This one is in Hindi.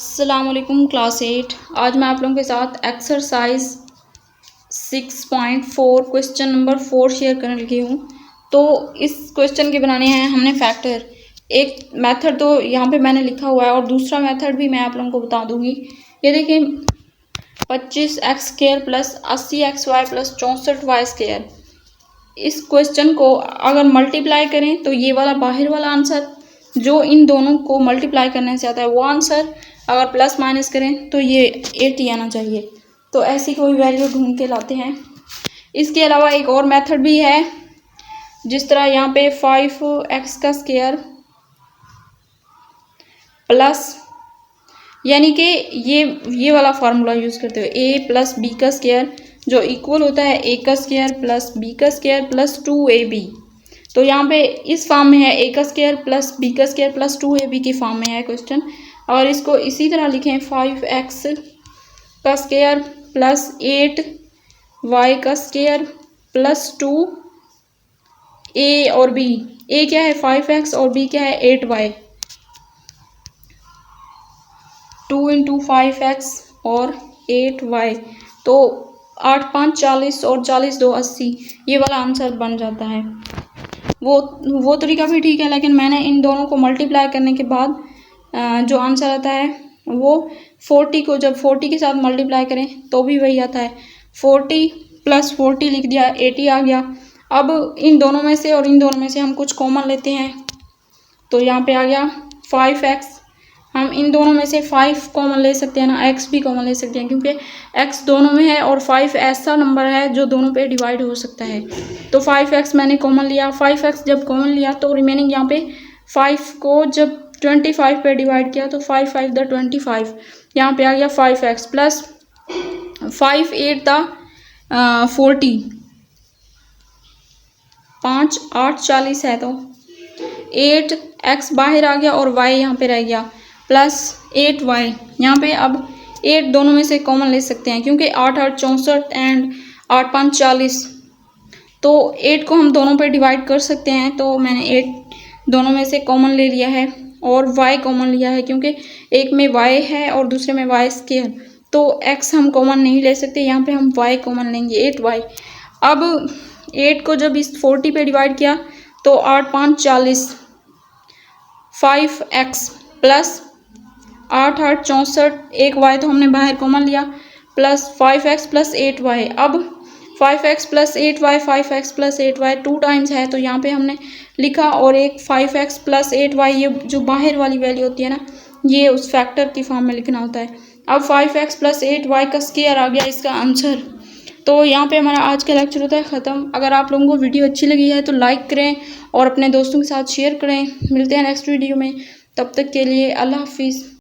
अस्सलामुअलैकुम क्लास 8। आज मैं आप लोगों के साथ एक्सरसाइज 6.4 क्वेश्चन नंबर 4 शेयर करने लगी हूँ। तो इस क्वेश्चन के बनाने हैं हमने फैक्टर। एक मेथड तो यहाँ पे मैंने लिखा हुआ है और दूसरा मेथड भी मैं आप लोगों को बता दूँगी। ये देखिए 25x² plus 80xy plus 64y²। इस क्वेश्चन को अगर मल्टीप्लाई करें तो ये वाला बाहर वाला आंसर जो इन दोनों को मल्टीप्लाई करने से आता है वो आंसर, अगर प्लस माइनस करें तो ये 80 आना चाहिए। तो ऐसी कोई वैल्यू ढूंढ के लाते हैं। इसके अलावा एक और मेथड भी है, जिस तरह यहाँ पे 5x² प्लस यानी कि ये वाला फार्मूला यूज़ करते हुए a प्लस b² जो इक्वल होता है a² plus b² plus 2ab। तो यहाँ पे इस फॉर्म में है a² plus b² plus 2ab की फॉर्म में है क्वेश्चन। और इसको इसी तरह लिखें 5x² plus 8y² plus 2a और b। a क्या है 5x और b क्या है 8y। 2 × 5x और 8y तो 8 × 5 = 40 और 40 × 2 = 80। ये वाला आंसर बन जाता है। वो तरीका भी ठीक है, लेकिन मैंने इन दोनों को मल्टीप्लाई करने के बाद जो आंसर आता है वो 40 को जब 40 के साथ मल्टीप्लाई करें तो भी वही आता है। 40 + 40 लिख दिया, 80 आ गया। अब इन दोनों में से और इन दोनों में से हम कुछ कॉमन लेते हैं तो यहाँ पे आ गया 5x। हम इन दोनों में से 5 कॉमन ले सकते हैं ना, x भी कॉमन ले सकते हैं क्योंकि x दोनों में है और 5 ऐसा नंबर है जो दोनों पे डिवाइड हो सकता है। तो 5x मैंने कॉमन लिया। 5x जब कॉमन लिया तो रिमेनिंग यहाँ पे 5 को जब 25 पे डिवाइड किया तो 5 × 5 = 25। यहाँ पे आ गया 5x प्लस 5 8 = 40, 5 8 40 है तो 8x बाहर आ गया और y यहाँ पे रह गया प्लस 8y। यहाँ पे अब 8 दोनों में से कॉमन ले सकते हैं क्योंकि 8 8 64 एंड 8 5 40। तो 8 को हम दोनों पे डिवाइड कर सकते हैं, तो मैंने 8 दोनों में से कॉमन ले लिया है और y कॉमन लिया है क्योंकि एक में y है और दूसरे में y²। तो x हम कॉमन नहीं ले सकते, यहाँ पे हम y कॉमन लेंगे 8y। अब 8 को जब इस 40 पे डिवाइड किया तो 8 5 40, 5x प्लस 8 8 64, एक y तो हमने बाहर कॉमन लिया प्लस 5x प्लस 8y। अब 5x plus 8y 5x plus 8y 2 times है तो यहाँ पे हमने लिखा, और एक 5x प्लस 8y ये जो बाहर वाली वैल्यू होती है ना, ये उस फैक्टर की फॉर्म में लिखना होता है। अब 5x प्लस 8y² आ गया इसका आंसर। तो यहाँ पे हमारा आज का लेक्चर होता है ख़त्म। अगर आप लोगों को वीडियो अच्छी लगी है तो लाइक करें और अपने दोस्तों के साथ शेयर करें। मिलते हैं नेक्स्ट वीडियो में, तब तक के लिए अल्लाह हाफिज़।